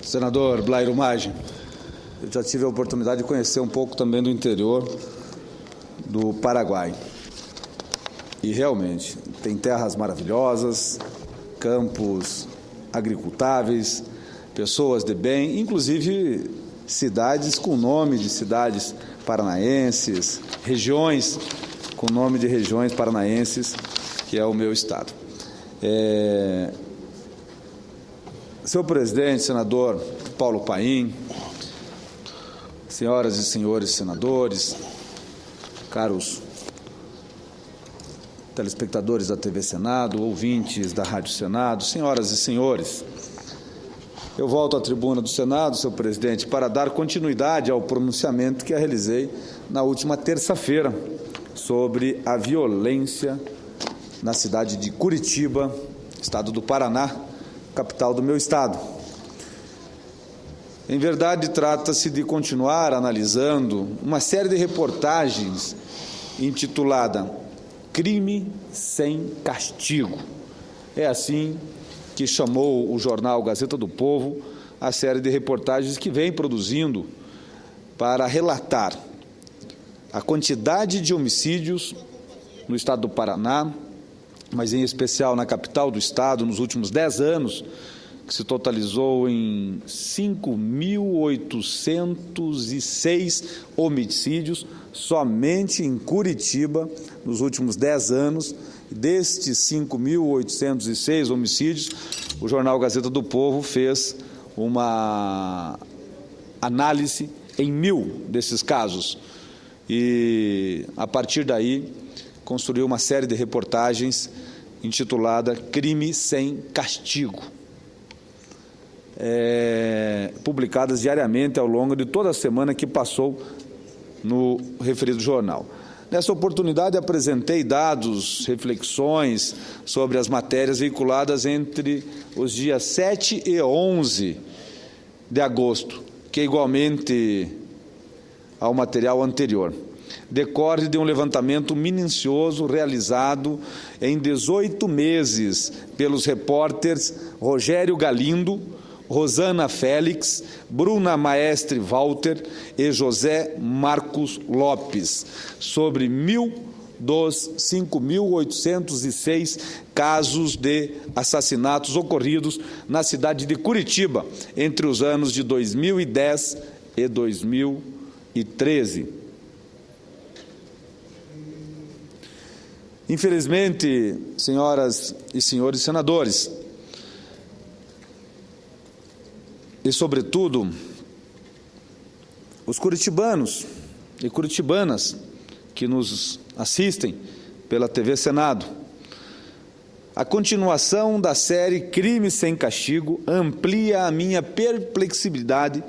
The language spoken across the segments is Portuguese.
Senador Blairo Maggi, eu já tive a oportunidade de conhecer um pouco também do interior do Paraguai. E realmente tem terras maravilhosas, campos agricultáveis, pessoas de bem, inclusive cidades com nome de cidades paranaenses, regiões com nome de regiões paranaenses, que é o meu estado. Senhor presidente, senador Paulo Paim, senhoras e senhores senadores, caros telespectadores da TV Senado, ouvintes da Rádio Senado, senhoras e senhores, eu volto à tribuna do Senado, senhor presidente, para dar continuidade ao pronunciamento que realizei na última terça-feira sobre a violência na cidade de Curitiba, estado do Paraná, capital do meu estado. Em verdade, trata-se de continuar analisando uma série de reportagens intitulada Crime Sem Castigo. É assim que chamou o jornal Gazeta do Povo a série de reportagens que vem produzindo para relatar a quantidade de homicídios no estado do Paraná, mas em especial na capital do estado, nos últimos 10 anos, que se totalizou em 5.806 homicídios, somente em Curitiba, nos últimos 10 anos. Destes 5.806 homicídios, o jornal Gazeta do Povo fez uma análise em 1.000 desses casos e, a partir daí, construiu uma série de reportagens intitulada Crime Sem Castigo, publicadas diariamente ao longo de toda a semana que passou no referido jornal. Nessa oportunidade, apresentei dados, reflexões sobre as matérias veiculadas entre os dias 7 e 11 de agosto, que é igualmente ao material anterior. Decorre de um levantamento minucioso realizado em 18 meses pelos repórteres Rogério Galindo, Rosana Félix, Bruna Maestre Walter e José Marcos Lopes, sobre 1.000 dos 5.806 casos de assassinatos ocorridos na cidade de Curitiba entre os anos de 2010 e 2013. Infelizmente, senhoras e senhores senadores, e, sobretudo, os curitibanos e curitibanas que nos assistem pela TV Senado, a continuação da série Crime Sem Castigo amplia a minha perplexidade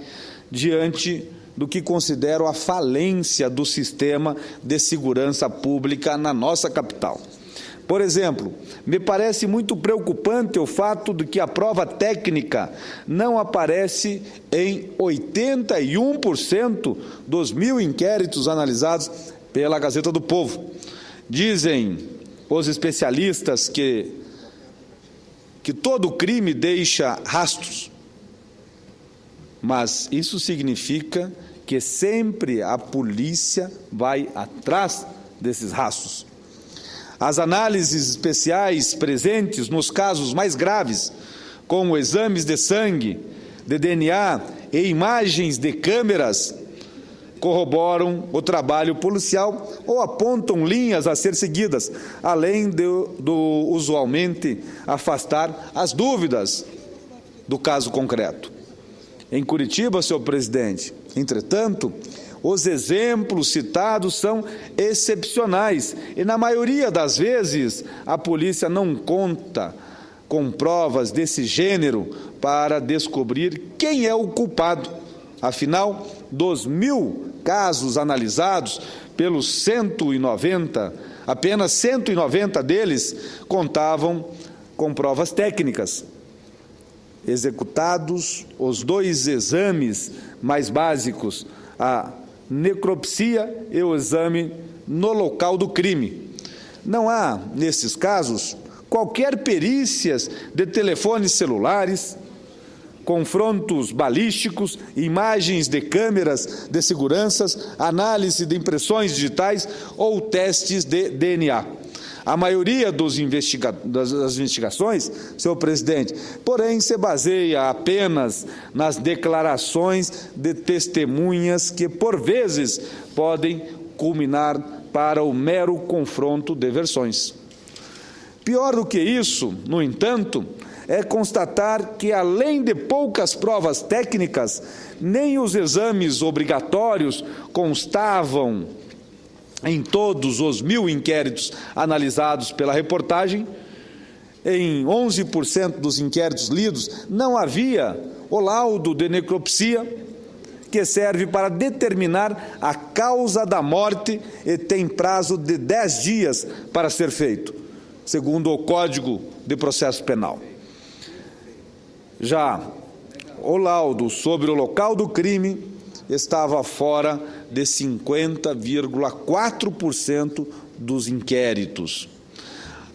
diante do que considero a falência do sistema de segurança pública na nossa capital. Por exemplo, me parece muito preocupante o fato de que a prova técnica não aparece em 81% dos 1.000 inquéritos analisados pela Gazeta do Povo. Dizem os especialistas que todo crime deixa rastros, mas isso significa que sempre a polícia vai atrás desses rastros. As análises especiais presentes nos casos mais graves, como exames de sangue, de DNA e imagens de câmeras, corroboram o trabalho policial ou apontam linhas a ser seguidas, além do usualmente afastar as dúvidas do caso concreto. Em Curitiba, senhor presidente, entretanto, os exemplos citados são excepcionais e, na maioria das vezes, a polícia não conta com provas desse gênero para descobrir quem é o culpado. Afinal, dos 1.000 casos analisados pelos 190, apenas 190 deles contavam com provas técnicas. Executados os 2 exames mais básicos, a necropsia e o exame no local do crime. Não há, nesses casos, qualquer perícias de telefones celulares, confrontos balísticos, imagens de câmeras de segurança, análise de impressões digitais ou testes de DNA. A maioria das investigações, senhor presidente, porém, se baseia apenas nas declarações de testemunhas que, por vezes, podem culminar para o mero confronto de versões. Pior do que isso, no entanto, é constatar que, além de poucas provas técnicas, nem os exames obrigatórios constavam em todos os 1.000 inquéritos analisados pela reportagem. Em 11% dos inquéritos lidos, não havia o laudo de necropsia, que serve para determinar a causa da morte e tem prazo de 10 dias para ser feito, segundo o Código de Processo Penal. Já o laudo sobre o local do crime estava fora de 50,4% dos inquéritos.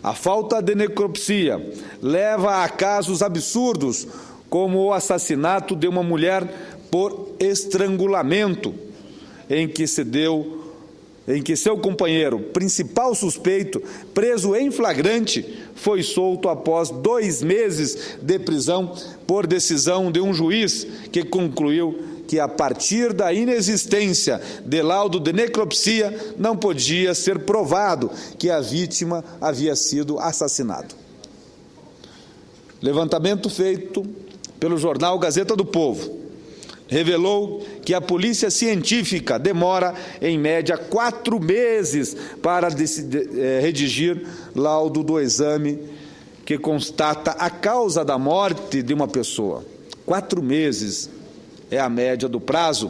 A falta de necropsia leva a casos absurdos, como o assassinato de uma mulher por estrangulamento, em que seu companheiro, principal suspeito, preso em flagrante, foi solto após 2 meses de prisão por decisão de um juiz que concluiu que, a partir da inexistência de laudo de necropsia, não podia ser provado que a vítima havia sido assassinada. Levantamento feito pelo jornal Gazeta do Povo revelou que a polícia científica demora, em média, 4 meses para redigir laudo do exame que constata a causa da morte de uma pessoa. 4 meses é a média do prazo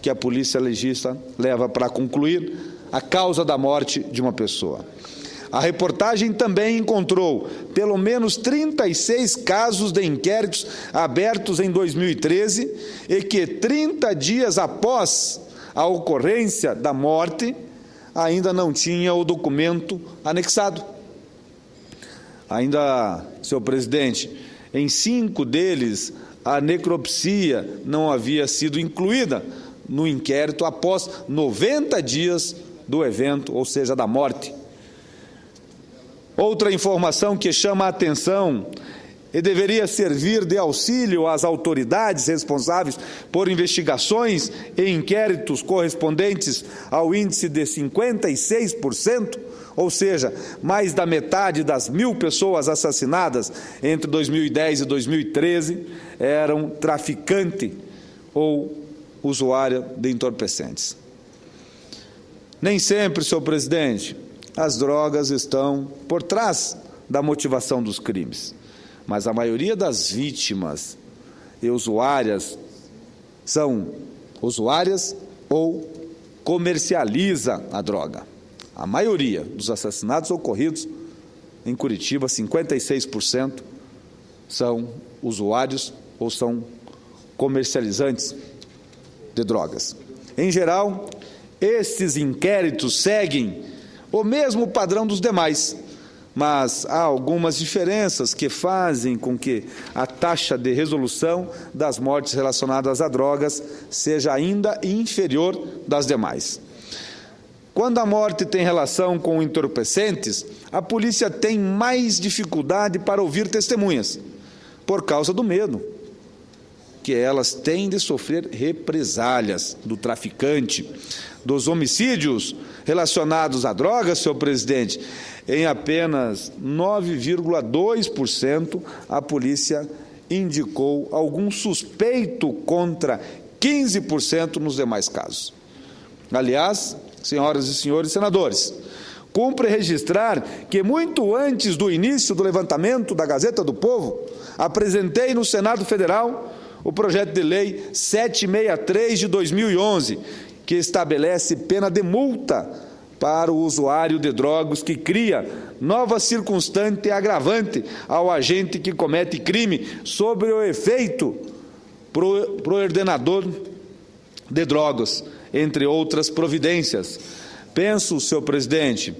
que a polícia legista leva para concluir a causa da morte de uma pessoa. A reportagem também encontrou pelo menos 36 casos de inquéritos abertos em 2013 e que, 30 dias após a ocorrência da morte, ainda não tinha o documento anexado. Ainda, senhor presidente, em 5 deles, a necropsia não havia sido incluída no inquérito após 90 dias do evento, ou seja, da morte. Outra informação que chama a atenção e deveria servir de auxílio às autoridades responsáveis por investigações e inquéritos correspondentes ao índice de 56%, ou seja, mais da metade das 1.000 pessoas assassinadas entre 2010 e 2013 eram traficante ou usuária de entorpecentes. Nem sempre, senhor presidente, as drogas estão por trás da motivação dos crimes, mas a maioria das vítimas e usuárias são usuárias ou comercializa a droga. A maioria dos assassinatos ocorridos em Curitiba, 56%, são usuários ou são comercializantes de drogas. Em geral, estes inquéritos seguem o mesmo padrão dos demais, mas há algumas diferenças que fazem com que a taxa de resolução das mortes relacionadas a drogas seja ainda inferior das demais. Quando a morte tem relação com entorpecentes, a polícia tem mais dificuldade para ouvir testemunhas, por causa do medo que elas têm de sofrer represálias do traficante. Dos homicídios relacionados a drogas, senhor presidente, em apenas 9,2% a polícia indicou algum suspeito contra 15% nos demais casos. Aliás, senhoras e senhores senadores, cumpre registrar que, muito antes do início do levantamento da Gazeta do Povo, apresentei no Senado Federal o projeto de lei 763 de 2011, que estabelece pena de multa para o usuário de drogas que cria nova circunstância agravante ao agente que comete crime sobre o efeito pro ordenador de drogas, entre outras providências. Penso, senhor presidente,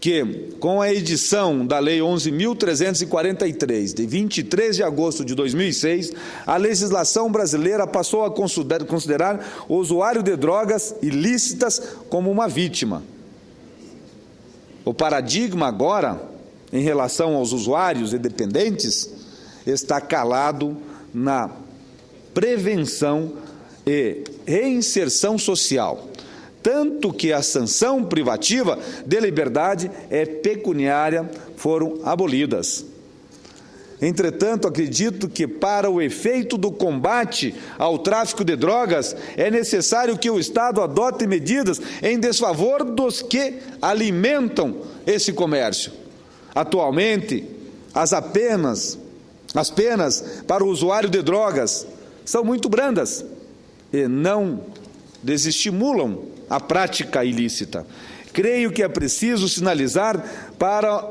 que, com a edição da Lei 11.343, de 23 de agosto de 2006, a legislação brasileira passou a considerar o usuário de drogas ilícitas como uma vítima. O paradigma agora, em relação aos usuários e dependentes, está calado na prevenção e reinserção social, tanto que a sanção privativa de liberdade e pecuniária foram abolidas. Entretanto, acredito que para o efeito do combate ao tráfico de drogas é necessário que o Estado adote medidas em desfavor dos que alimentam esse comércio. Atualmente, as penas para o usuário de drogas são muito brandas e não desestimulam a prática ilícita. Creio que é preciso sinalizar para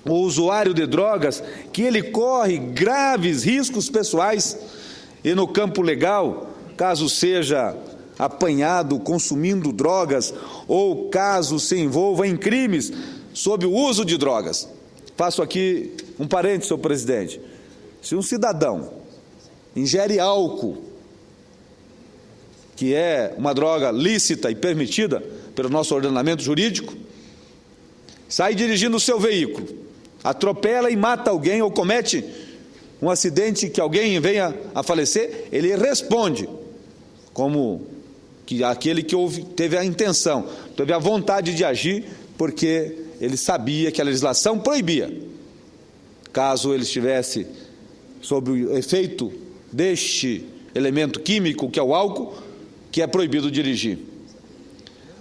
o usuário de drogas que ele corre graves riscos pessoais e no campo legal, caso seja apanhado consumindo drogas ou caso se envolva em crimes sob o uso de drogas. Faço aqui um parênteses, senhor presidente. Se um cidadão ingere álcool, que é uma droga lícita e permitida pelo nosso ordenamento jurídico, sai dirigindo o seu veículo, atropela e mata alguém ou comete um acidente que alguém venha a falecer, ele responde como que aquele que teve a intenção, teve a vontade de agir, porque ele sabia que a legislação proibia. Caso ele estivesse sob o efeito deste elemento químico, que é o álcool, que é proibido dirigir.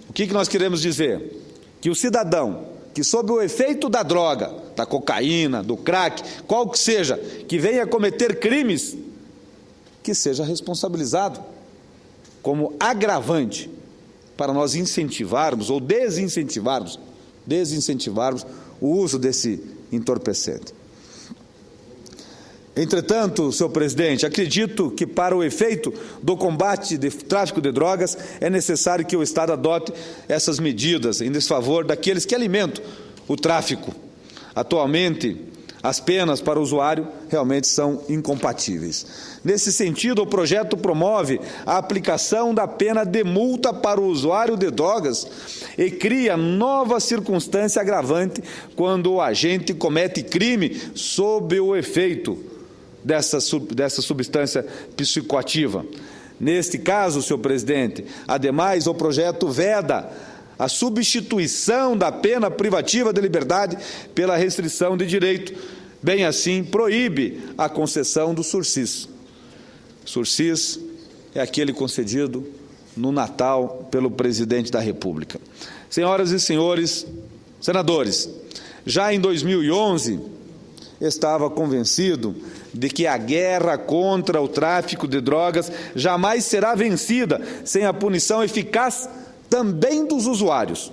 O que nós queremos dizer? Que o cidadão que, sob o efeito da droga, da cocaína, do crack, qual que seja, que venha cometer crimes, que seja responsabilizado como agravante para nós incentivarmos ou desincentivarmos o uso desse entorpecente. Entretanto, senhor presidente, acredito que para o efeito do combate de tráfico de drogas é necessário que o Estado adote essas medidas em desfavor daqueles que alimentam o tráfico. Atualmente, as penas para o usuário realmente são incompatíveis. Nesse sentido, o projeto promove a aplicação da pena de multa para o usuário de drogas e cria nova circunstância agravante quando o agente comete crime sob o efeito dessa substância psicoativa. Neste caso, senhor presidente, ademais, o projeto veda a substituição da pena privativa de liberdade pela restrição de direito, bem assim proíbe a concessão do sursis. Sursis é aquele concedido no Natal pelo presidente da República. Senhoras e senhores senadores, já em 2011, estava convencido de que a guerra contra o tráfico de drogas jamais será vencida sem a punição eficaz também dos usuários.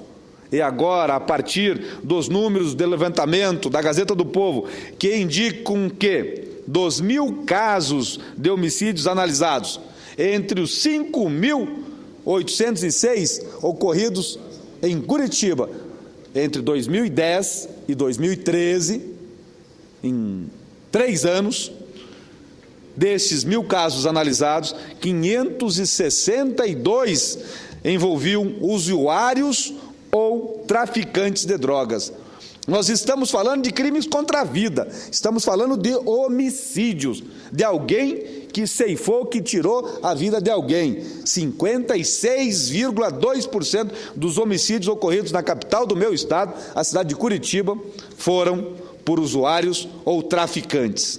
E agora, a partir dos números de levantamento da Gazeta do Povo, que indicam que dos 1.000 casos de homicídios analisados, entre os 5.806 ocorridos em Curitiba, entre 2010 e 2013, em 3 anos, destes 1.000 casos analisados, 562 envolviam usuários ou traficantes de drogas. Nós estamos falando de crimes contra a vida, estamos falando de homicídios, de alguém que ceifou, que tirou a vida de alguém. 56,2% dos homicídios ocorridos na capital do meu estado, a cidade de Curitiba, foram por usuários ou traficantes.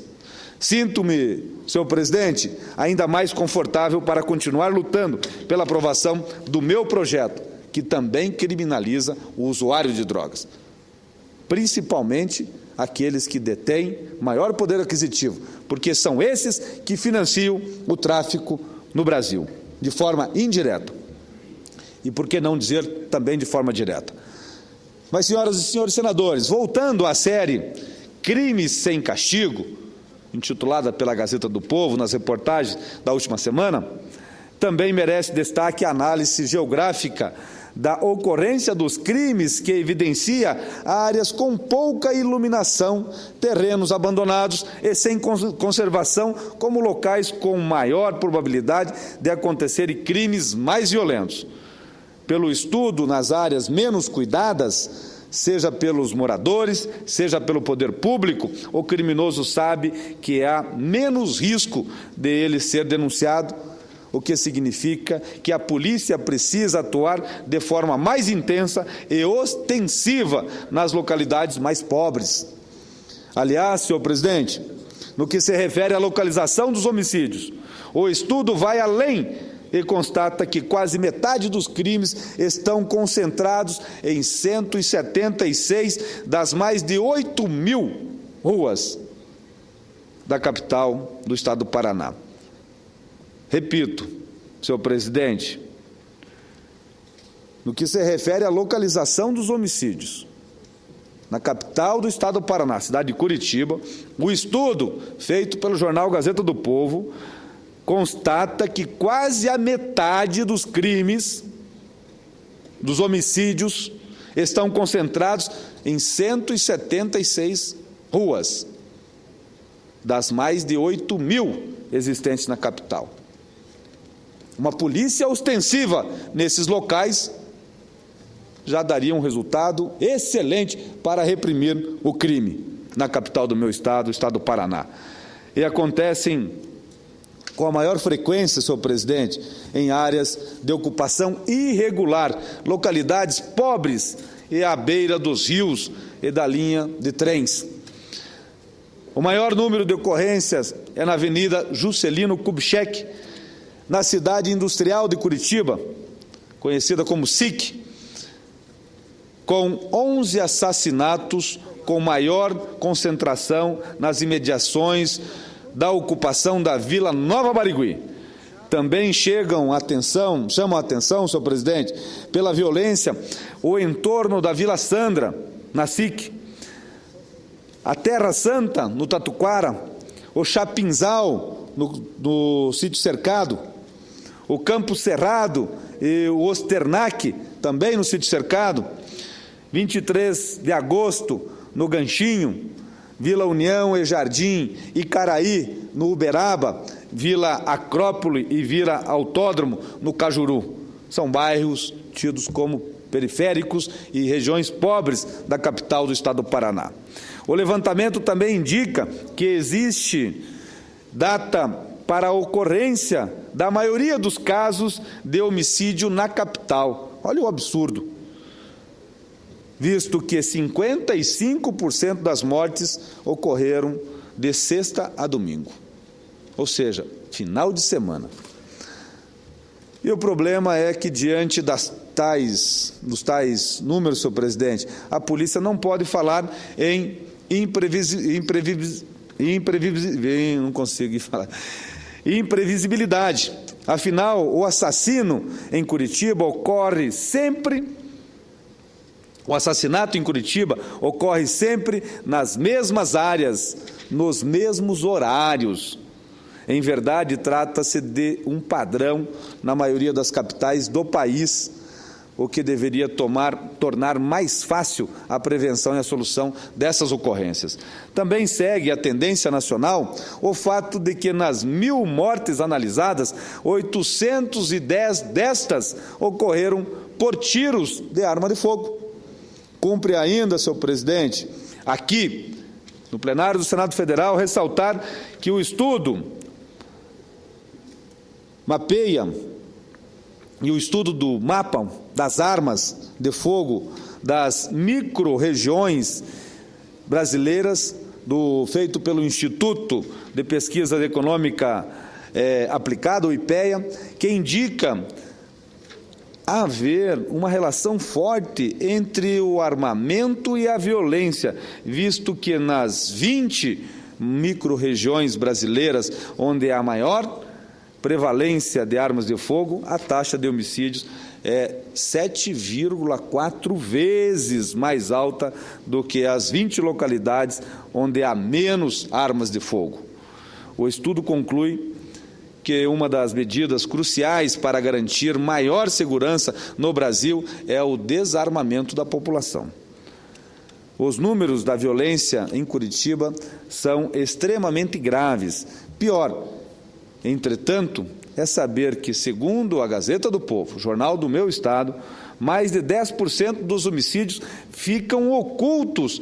Sinto-me, senhor presidente, ainda mais confortável para continuar lutando pela aprovação do meu projeto, que também criminaliza o usuário de drogas, principalmente aqueles que detêm maior poder aquisitivo, porque são esses que financiam o tráfico no Brasil, de forma indireta. E por que não dizer também de forma direta? Mas, senhoras e senhores senadores, voltando à série Crimes Sem Castigo, intitulada pela Gazeta do Povo nas reportagens da última semana, também merece destaque a análise geográfica da ocorrência dos crimes, que evidencia áreas com pouca iluminação, terrenos abandonados e sem conservação como locais com maior probabilidade de acontecerem crimes mais violentos. Pelo estudo nas áreas menos cuidadas, seja pelos moradores, seja pelo poder público, o criminoso sabe que há menos risco de ele ser denunciado, o que significa que a polícia precisa atuar de forma mais intensa e ostensiva nas localidades mais pobres. Aliás, senhor presidente, no que se refere à localização dos homicídios, o estudo vai além e constata que quase metade dos crimes estão concentrados em 176 das mais de 8.000 ruas da capital do estado do Paraná. Repito, senhor presidente, no que se refere à localização dos homicídios, na capital do estado do Paraná, cidade de Curitiba, o estudo feito pelo jornal Gazeta do Povo constata que quase a metade dos crimes, dos homicídios, estão concentrados em 176 ruas, das mais de 8.000 existentes na capital. Uma polícia ostensiva nesses locais já daria um resultado excelente para reprimir o crime na capital do meu estado, o estado do Paraná. E acontecem com a maior frequência, senhor presidente, em áreas de ocupação irregular, localidades pobres e à beira dos rios e da linha de trens. O maior número de ocorrências é na Avenida Juscelino Kubitschek, na cidade industrial de Curitiba, conhecida como SIC, com 11 assassinatos, com maior concentração nas imediações da ocupação da Vila Nova Barigui. Também chamam a atenção, senhor presidente, pela violência, o entorno da Vila Sandra, na SIC, a Terra Santa, no Tatuquara, o Chapinzal, no Sítio Cercado, o Campo Cerrado e o Osternac, também no Sítio Cercado, 23 de agosto, no Ganchinho, Vila União e Jardim, Icaraí, no Uberaba, Vila Acrópole e Vila Autódromo, no Cajuru. São bairros tidos como periféricos e regiões pobres da capital do estado do Paraná. O levantamento também indica que existe data para a ocorrência da maioria dos casos de homicídio na capital. Olha o absurdo. Visto que 55% das mortes ocorreram de sexta a domingo, ou seja, final de semana. E o problema é que, diante dos tais números, senhor presidente, a polícia não pode falar em imprevisibilidade. Afinal, o assassinato em Curitiba ocorre sempre nas mesmas áreas, nos mesmos horários. Em verdade, trata-se de um padrão na maioria das capitais do país, o que deveria tornar mais fácil a prevenção e a solução dessas ocorrências. Também segue a tendência nacional o fato de que nas 1.000 mortes analisadas, 810 destas ocorreram por tiros de arma de fogo. Cumpre ainda, senhor presidente, aqui, no plenário do Senado Federal, ressaltar que o estudo mapeia e o estudo do mapa das armas de fogo das micro-regiões brasileiras, feito pelo Instituto de Pesquisa Econômica Aplicada, o IPEA, que indica haver uma relação forte entre o armamento e a violência, visto que nas 20 micro-regiões brasileiras, onde há maior prevalência de armas de fogo, a taxa de homicídios é 7,4 vezes mais alta do que as 20 localidades onde há menos armas de fogo. O estudo conclui que uma das medidas cruciais para garantir maior segurança no Brasil é o desarmamento da população. Os números da violência em Curitiba são extremamente graves. Pior, entretanto, é saber que, segundo a Gazeta do Povo, jornal do meu estado, mais de 10% dos homicídios ficam ocultos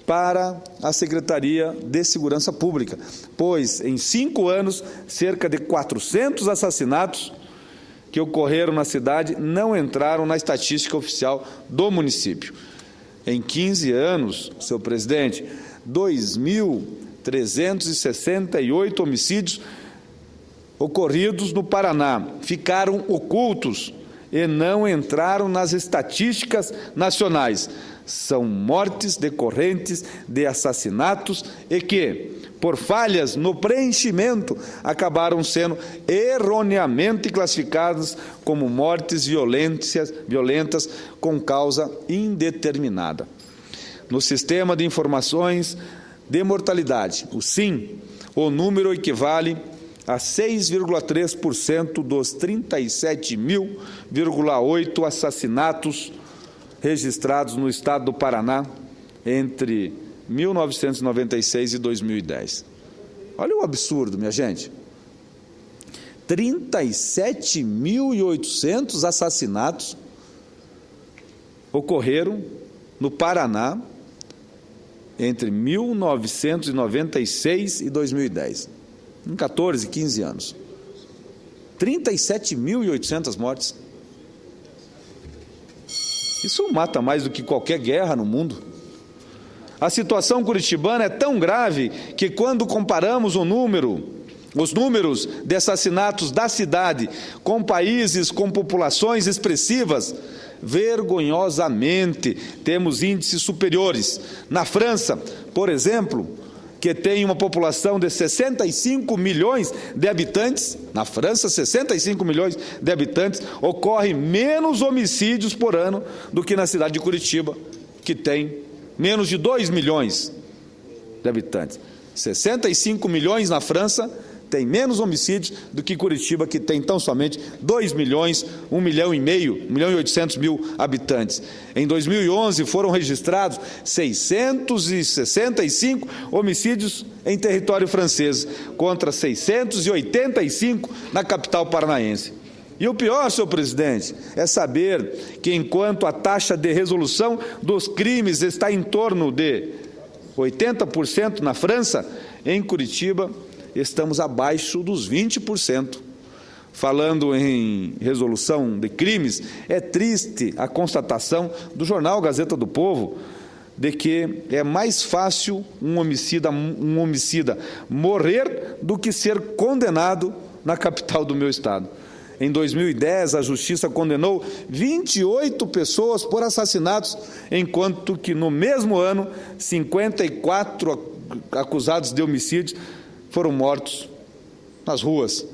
para a Secretaria de Segurança Pública, pois, em 5 anos, cerca de 400 assassinatos que ocorreram na cidade não entraram na estatística oficial do município. Em 15 anos, senhor presidente, 2.368 homicídios ocorridos no Paraná ficaram ocultos e não entraram nas estatísticas nacionais. São mortes decorrentes de assassinatos e que, por falhas no preenchimento, acabaram sendo erroneamente classificadas como mortes violentas com causa indeterminada. No Sistema de Informações de Mortalidade, o SIM, o número equivale a 6,3% dos 37.000,8 assassinatos registrados no estado do Paraná entre 1996 e 2010. Olha o absurdo, minha gente. 37.800 assassinatos ocorreram no Paraná entre 1996 e 2010. Em 14, 15 anos. 37.800 mortes. Isso mata mais do que qualquer guerra no mundo. A situação curitibana é tão grave que, quando comparamos os números de assassinatos da cidade com países com populações expressivas, vergonhosamente temos índices superiores. Na França, por exemplo, que tem uma população de 65 milhões de habitantes, na França, 65 milhões de habitantes, ocorre menos homicídios por ano do que na cidade de Curitiba, que tem menos de 2 milhões de habitantes. 65 milhões na França tem menos homicídios do que Curitiba, que tem tão somente 2 milhões, 1,5 milhão, 1.800.000 habitantes. Em 2011 foram registrados 665 homicídios em território francês, contra 685 na capital paranaense. E o pior, senhor presidente, é saber que, enquanto a taxa de resolução dos crimes está em torno de 80% na França, em Curitiba estamos abaixo dos 20%. Falando em resolução de crimes, é triste a constatação do jornal Gazeta do Povo de que é mais fácil um homicida morrer do que ser condenado na capital do meu estado. Em 2010, a Justiça condenou 28 pessoas por assassinatos, enquanto que, no mesmo ano, 54 acusados de homicídios foram mortos nas ruas.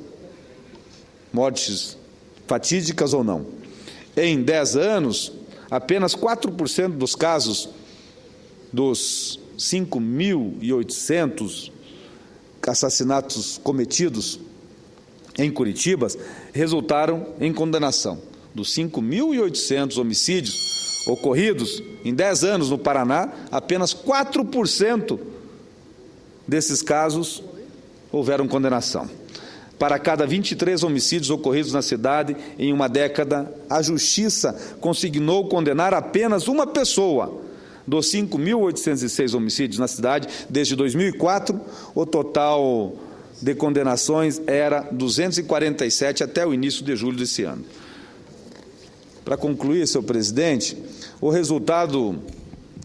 Mortes fatídicas ou não. Em 10 anos, apenas 4% dos casos dos 5.800 assassinatos cometidos em Curitiba resultaram em condenação. Dos 5.800 homicídios ocorridos em 10 anos no Paraná, apenas 4% desses casos houveram condenação. Para cada 23 homicídios ocorridos na cidade em uma década, a Justiça consignou condenar apenas uma pessoa. Dos 5.806 homicídios na cidade, desde 2004, o total de condenações era 247 até o início de julho desse ano. Para concluir, senhor presidente, o resultado,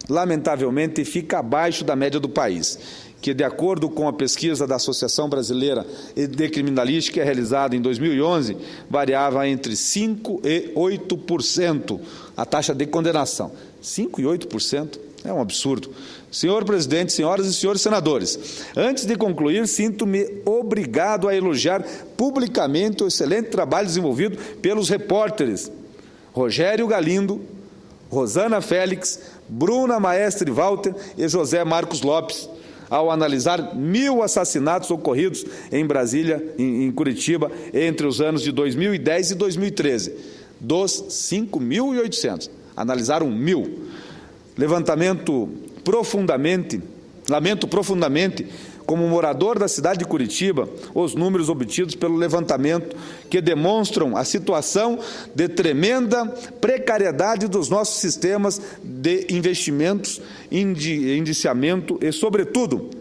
lamentavelmente, fica abaixo da média do país, que, de acordo com a pesquisa da Associação Brasileira de Criminalística realizada em 2011, variava entre 5% e 8% a taxa de condenação. 5% e 8% é um absurdo. Senhor presidente, senhoras e senhores senadores, antes de concluir, sinto-me obrigado a elogiar publicamente o excelente trabalho desenvolvido pelos repórteres Rogério Galindo, Rosana Félix, Bruna Maestre Walter e José Marcos Lopes, ao analisar 1.000 assassinatos ocorridos em Brasília, em Curitiba, entre os anos de 2010 e 2013. Dos 5.800, analisaram 1.000. Lamento profundamente, como morador da cidade de Curitiba, os números obtidos pelo levantamento que demonstram a situação de tremenda precariedade dos nossos sistemas de investimentos, indiciamento e, sobretudo,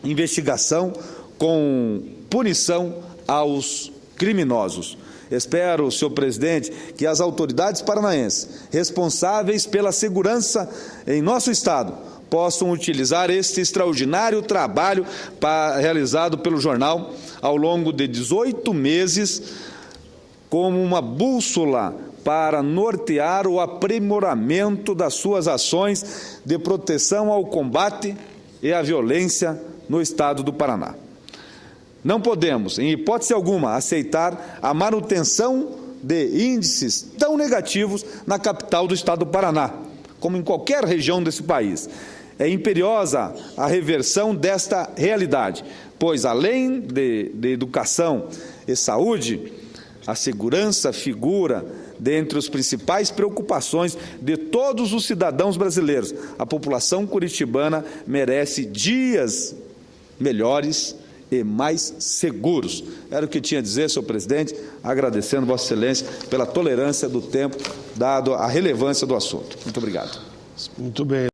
investigação com punição aos criminosos. Espero, senhor presidente, que as autoridades paranaenses responsáveis pela segurança em nosso Estado possam utilizar este extraordinário trabalho realizado pelo jornal ao longo de 18 meses como uma bússola para nortear o aprimoramento das suas ações de proteção ao combate e à violência no Estado do Paraná. Não podemos, em hipótese alguma, aceitar a manutenção de índices tão negativos na capital do Estado do Paraná, como em qualquer região desse país. É imperiosa a reversão desta realidade, pois, além de educação e saúde, a segurança figura dentre as principais preocupações de todos os cidadãos brasileiros. A população curitibana merece dias melhores e mais seguros. Era o que tinha a dizer, senhor presidente, agradecendo Vossa Excelência pela tolerância do tempo, dado a relevância do assunto. Muito obrigado. Muito bem.